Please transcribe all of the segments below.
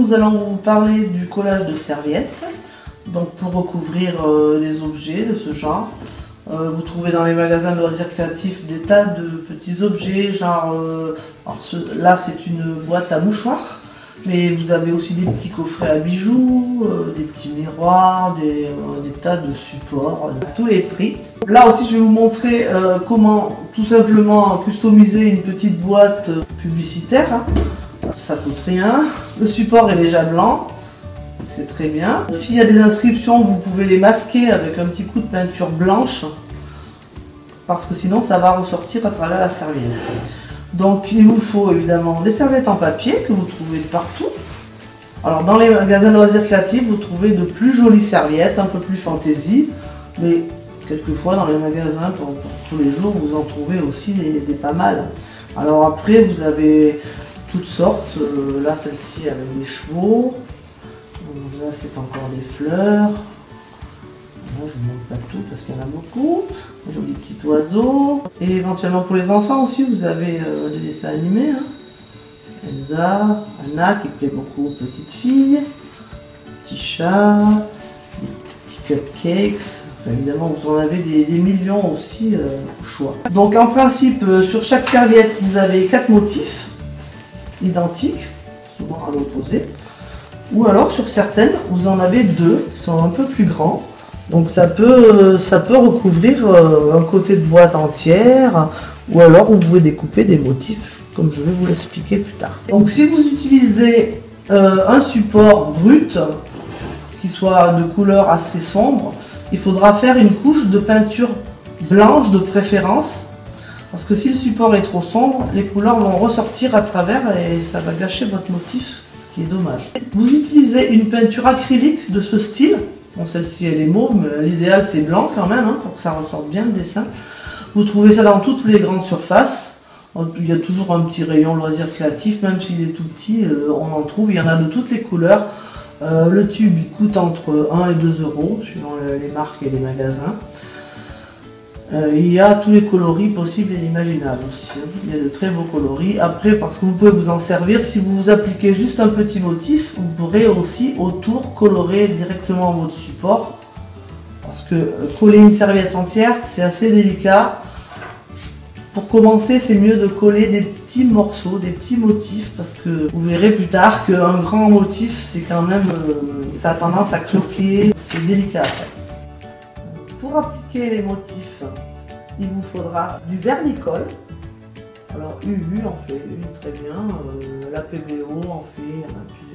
nous allons vous parler du collage de serviettes. Donc pour recouvrir les objets de ce genre. Vous trouvez dans les magasins de loisirs créatifs des tas de petits objets, genre là c'est une boîte à mouchoirs, mais vous avez aussi des petits coffrets à bijoux, des petits miroirs, des tas de supports à tous les prix. Là aussi je vais vous montrer comment tout simplement customiser une petite boîte publicitaire. Ça coûte rien, le support est déjà blanc. C'est très bien. S'il y a des inscriptions, vous pouvez les masquer avec un petit coup de peinture blanche, parce que sinon ça va ressortir à travers la serviette. Donc il vous faut évidemment des serviettes en papier que vous trouvez partout. Alors dans les magasins de loisirs créatifs, vous trouvez de plus jolies serviettes, un peu plus fantaisie, mais quelquefois dans les magasins pour tous les jours, vous en trouvez aussi des pas mal. Alors après, vous avez toutes sortes. Là, celle-ci avec des chevaux. Là, c'est encore des fleurs. Là, je ne vous montre pas tout parce qu'il y en a beaucoup. Un joli petit oiseau. Et éventuellement pour les enfants aussi, vous avez des dessins animés. Elsa, Anna qui plaît beaucoup aux petites filles. Petit chat, des petits cupcakes. Enfin, évidemment, vous en avez des millions aussi au choix. Donc en principe, sur chaque serviette, vous avez 4 motifs identiques, souvent à l'opposé. Ou alors sur certaines, vous en avez 2 qui sont un peu plus grands. Donc ça peut recouvrir un côté de boîte entière. Ou alors vous pouvez découper des motifs, comme je vais vous l'expliquer plus tard. Donc si vous utilisez un support brut, qui soit de couleur assez sombre, il faudra faire une couche de peinture blanche de préférence. Parce que si le support est trop sombre, les couleurs vont ressortir à travers et ça va gâcher votre motif. Qui est dommage. Vous utilisez une peinture acrylique de ce style. Bon, celle-ci elle est mauve, mais l'idéal c'est blanc quand même, pour que ça ressorte bien le dessin. Vous trouvez ça dans toutes les grandes surfaces. Il y a toujours un petit rayon loisirs créatifs, même s'il est tout petit, on en trouve. Il y en a de toutes les couleurs. Le tube il coûte entre 1 et 2 euros, suivant les marques et les magasins. Il y a tous les coloris possibles et imaginables aussi. Il y a de très beaux coloris. Après, parce que vous pouvez vous en servir, si vous appliquez juste un petit motif, vous pourrez aussi autour colorer directement votre support. Parce que coller une serviette entière, c'est assez délicat. Pour commencer, c'est mieux de coller des petits morceaux, des petits motifs, parce que vous verrez plus tard qu'un grand motif, c'est quand même, ça a tendance à cloquer. C'est délicat à faire. Pour appliquer les motifs, il vous faudra du vernicole. Alors UU en fait une très bien, la PBO en fait,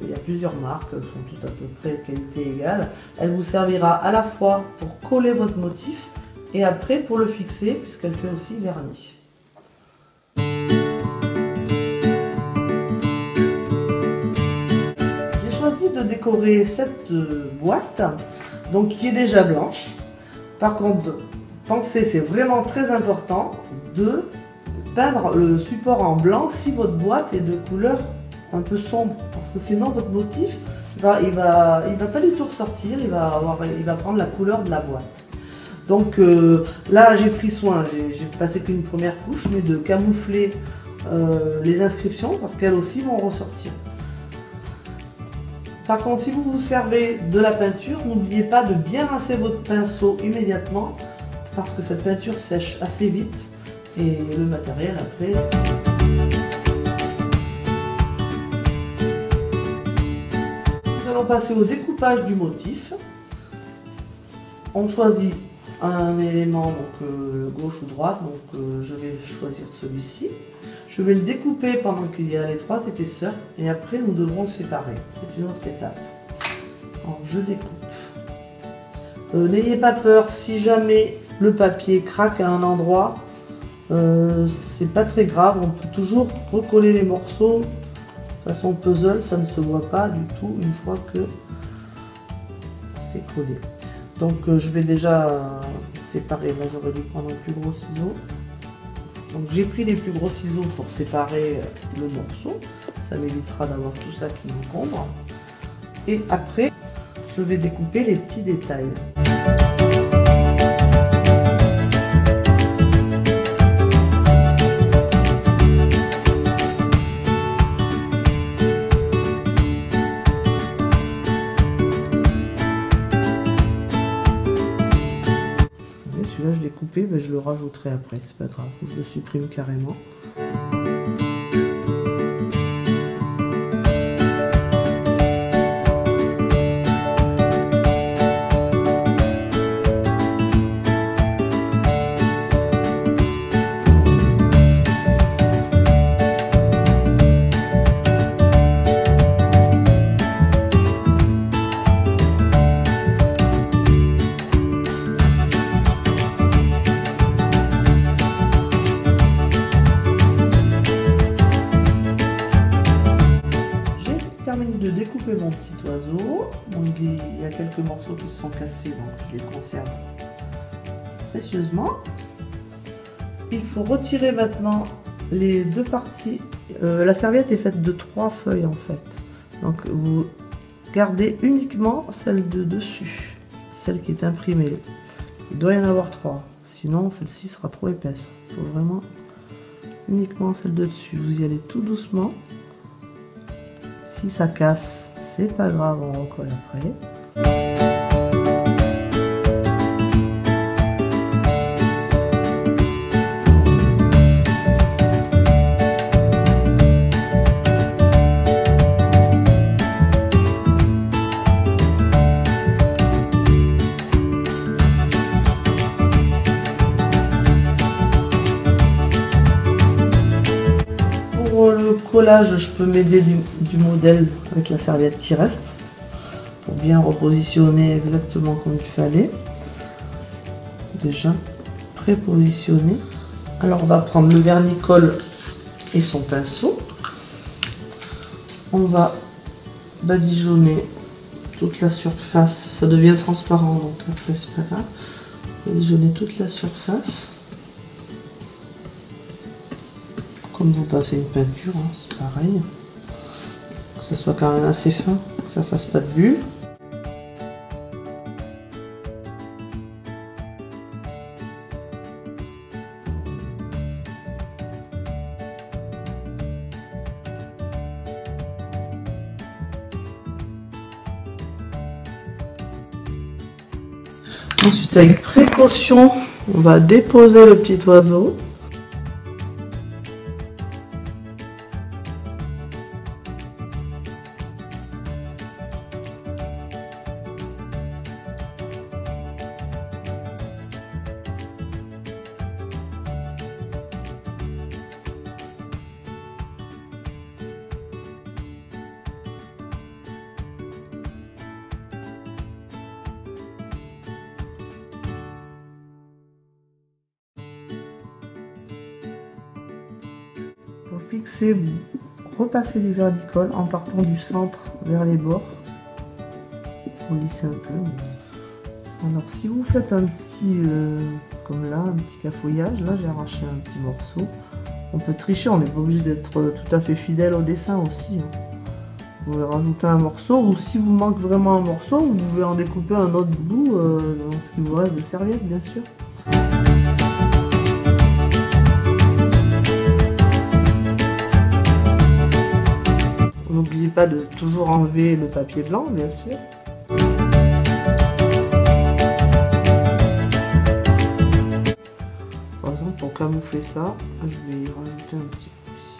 il y a plusieurs marques, elles sont toutes à peu près de qualité égale. Elle vous servira à la fois pour coller votre motif et après pour le fixer puisqu'elle fait aussi vernis. J'ai choisi de décorer cette boîte donc qui est déjà blanche. Par contre, pensez, c'est vraiment très important de peindre le support en blanc si votre boîte est de couleur un peu sombre. Parce que sinon, votre motif, il va pas du tout ressortir, il va prendre la couleur de la boîte. Donc là, j'ai pris soin, j'ai passé qu'une première couche, mais de camoufler les inscriptions parce qu'elles aussi vont ressortir. Par contre, si vous vous servez de la peinture, n'oubliez pas de bien rincer votre pinceau immédiatement parce que cette peinture sèche assez vite et le matériel après. Nous allons passer au découpage du motif. On choisit un élément, donc gauche ou droite, donc je vais choisir celui-ci. Je vais le découper pendant qu'il y a les 3 épaisseurs et après nous devrons le séparer. C'est une autre étape. Alors je découpe. N'ayez pas peur si jamais le papier craque à un endroit. C'est pas très grave, on peut toujours recoller les morceaux. De façon puzzle, ça ne se voit pas du tout une fois que c'est collé. Donc je vais déjà séparer. Là j'aurais dû prendre un plus gros ciseau. Donc j'ai pris les plus gros ciseaux pour séparer le morceau. Ça m'évitera d'avoir tout ça qui m'encombre. Et après, je vais découper les petits détails. rajouterai après, c'est pas grave, je le supprime carrément. De découper mon petit oiseau. Donc, il y a quelques morceaux qui se sont cassés, donc je les conserve précieusement. Il faut retirer maintenant les deux parties. La serviette est faite de 3 feuilles en fait. Donc vous gardez uniquement celle de dessus, celle qui est imprimée. Il doit y en avoir 3, sinon celle-ci sera trop épaisse. Il faut vraiment uniquement celle de dessus. Vous y allez tout doucement. Si ça casse, c'est pas grave, on recolle après. Pour le collage, je peux m'aider du modèle avec la serviette qui reste pour bien repositionner exactement comme il fallait. Déjà prépositionné. Alors on va prendre le vernicole et son pinceau. On va badigeonner toute la surface. Ça devient transparent donc après c'est pas grave. Badigeonner toute la surface. Comme vous passez une peinture, hein, c'est pareil. Que ce soit quand même assez fin, que ça fasse pas de bulles. Ensuite, avec précaution, on va déposer le petit oiseau. Pour fixer, vous repassez du vernicole en partant du centre vers les bords. Pour lisser un peu. Alors si vous faites un petit, comme là, un petit cafouillage, là j'ai arraché un petit morceau. On peut tricher, on n'est pas obligé d'être tout à fait fidèle au dessin aussi. Hein. Vous pouvez rajouter un morceau, ou si vous manque vraiment un morceau, vous pouvez en découper un autre bout dans ce qui vous reste de serviette, bien sûr. N'oubliez pas de toujours enlever le papier blanc, bien sûr. Par exemple, pour camoufler ça, je vais y rajouter un petit peu aussi.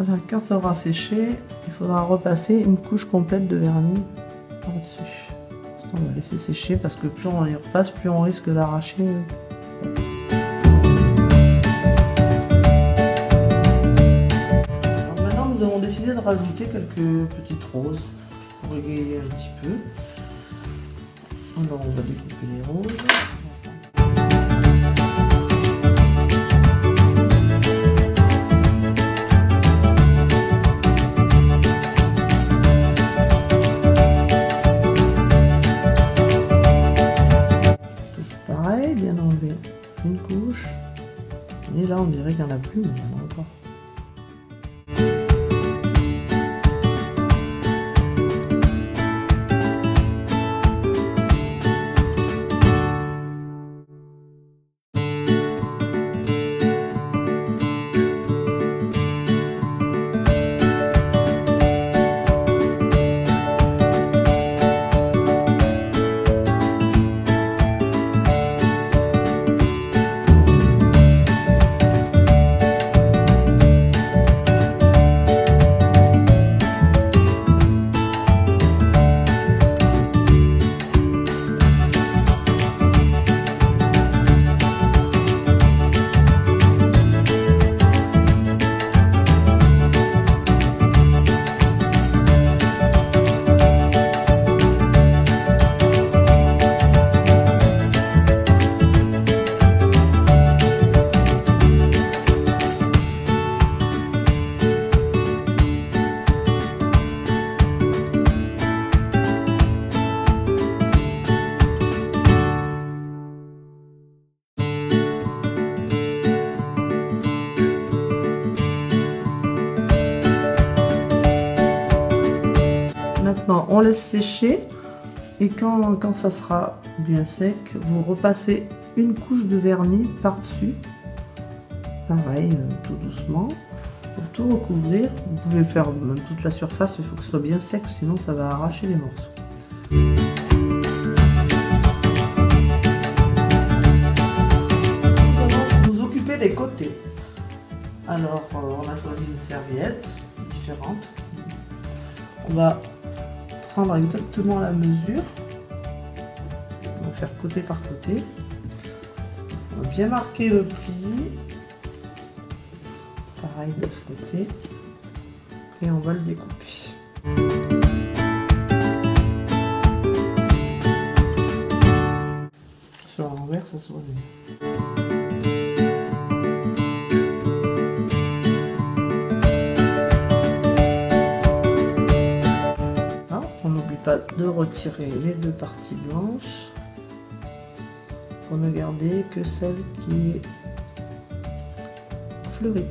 Voilà, quand ça aura séché, il faudra repasser une couche complète de vernis par-dessus. On va laisser sécher parce que plus on y repasse, plus on risque d'arracher. Maintenant, nous avons décidé de rajouter quelques petites roses pour égayer un petit peu. Alors, on va découper les roses. Bien enlever une couche et là on dirait qu'il n'y en a plus, mais il y en a encore. Maintenant, on laisse sécher et quand ça sera bien sec, vous repassez une couche de vernis par-dessus. Pareil, tout doucement, pour tout recouvrir. Vous pouvez faire même toute la surface, il faut que ce soit bien sec, sinon ça va arracher les morceaux. Nous allons nous occuper des côtés. Alors, on a choisi une serviette différente. On va prendre exactement la mesure. On va faire côté par côté. On va bien marquer le pli. Pareil de ce côté. Et on va le découper. Sur l'envers, ça se voit bien. De retirer les deux parties blanches pour ne garder que celle qui est fleurie.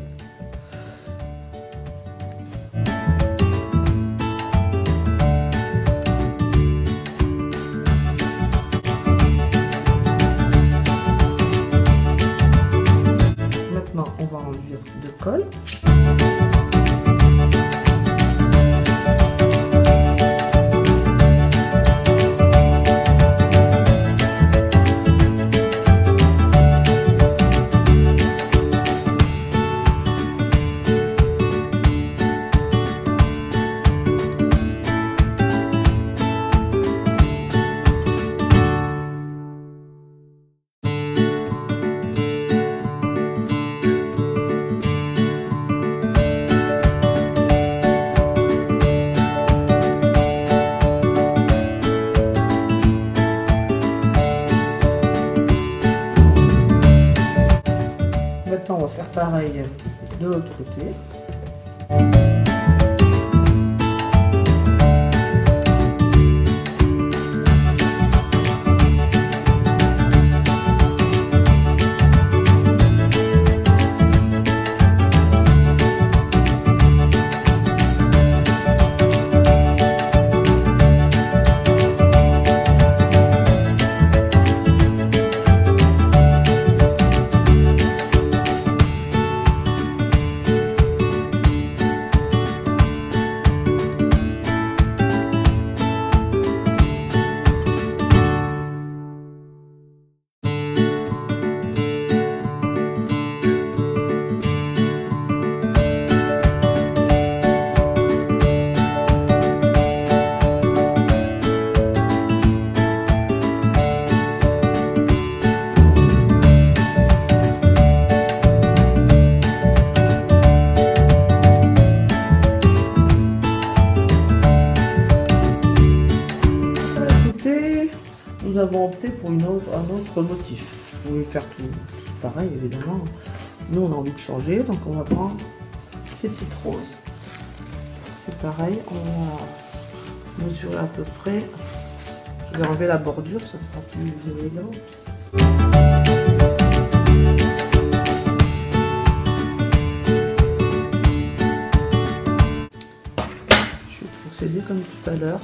Maintenant, on va enduire de colle. Maintenant, on va faire pareil de l'autre côté. pour un autre motif. Vous pouvez faire tout pareil évidemment. Nous on a envie de changer, donc on va prendre ces petites roses. C'est pareil, on va mesurer à peu près. Je vais enlever la bordure, ça sera plus élégant. Je vais procéder comme tout à l'heure.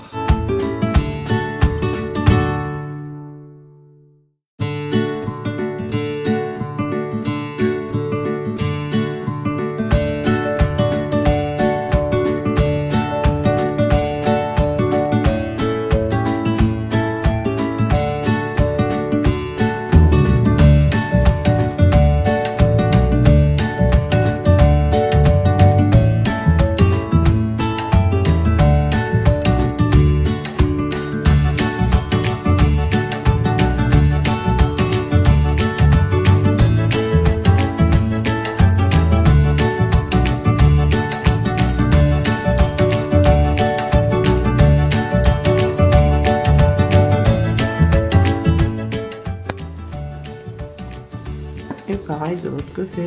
Et pareil de l'autre côté.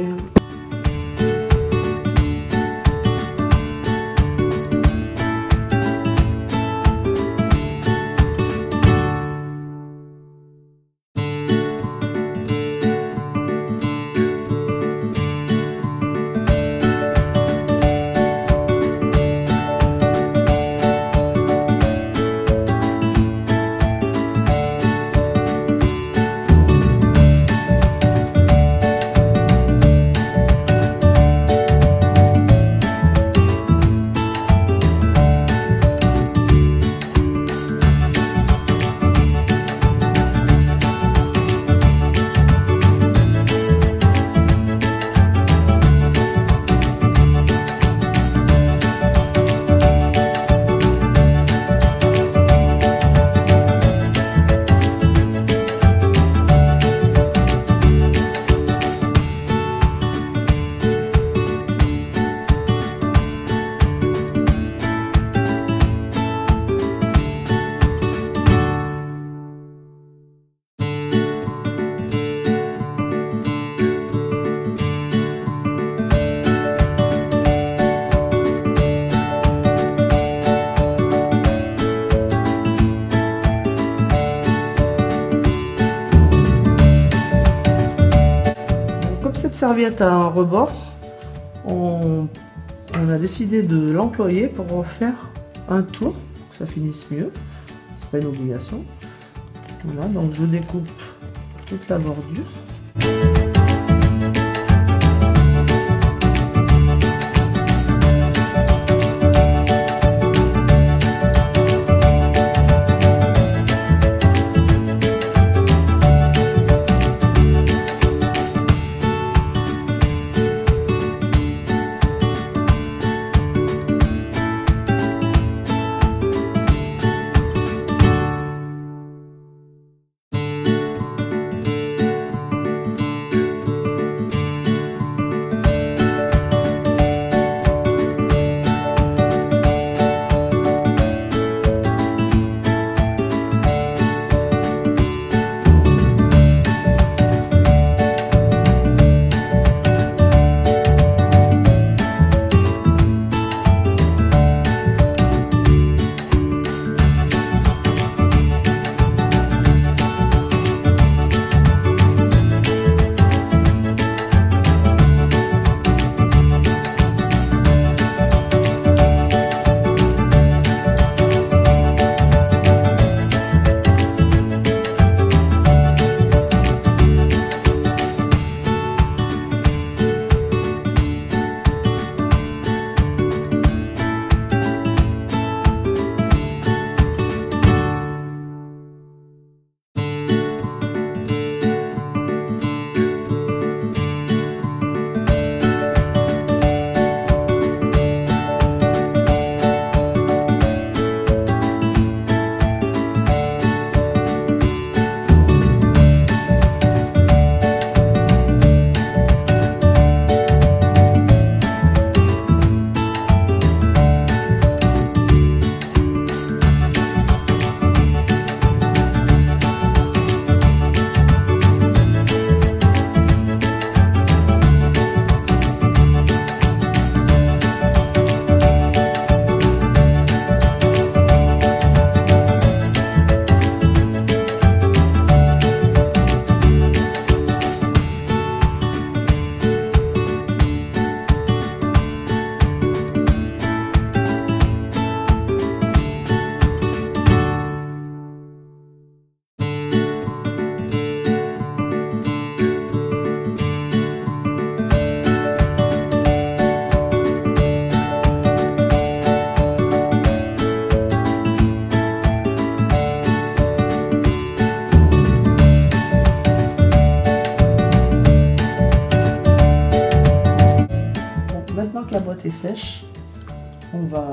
Cette serviette à un rebord, on a décidé de l'employer pour refaire un tour, pour que ça finisse mieux. C'est pas une obligation. Voilà, donc je découpe toute la bordure. on va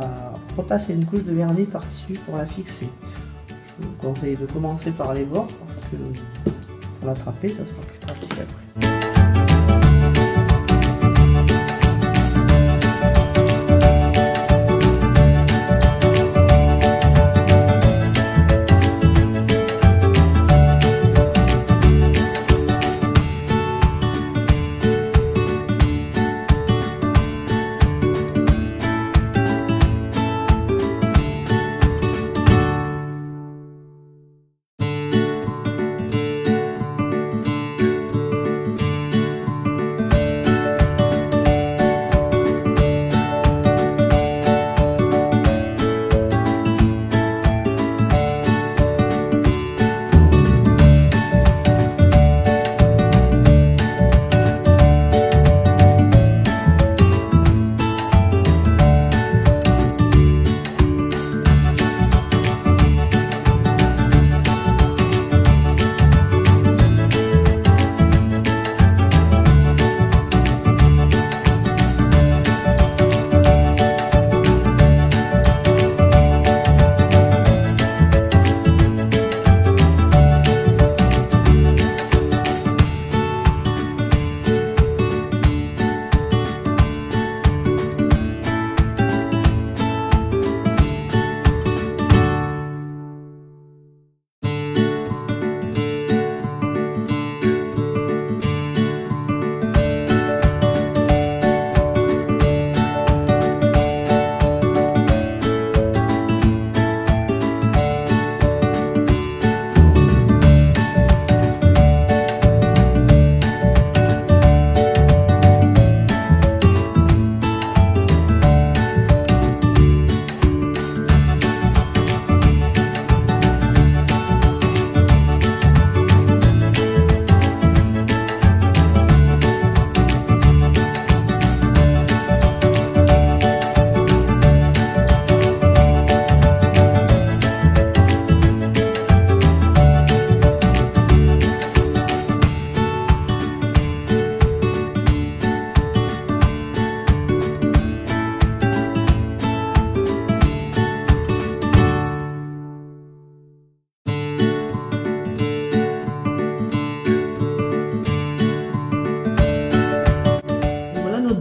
repasser une couche de vernis par-dessus pour la fixer. Je vous conseille de commencer par les bords parce que pour l'attraper, ça sera plus pratique après.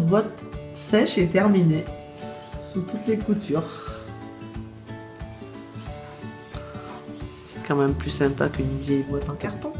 Boîte sèche et terminée sous toutes les coutures. C'est quand même plus sympa qu'une vieille boîte en carton.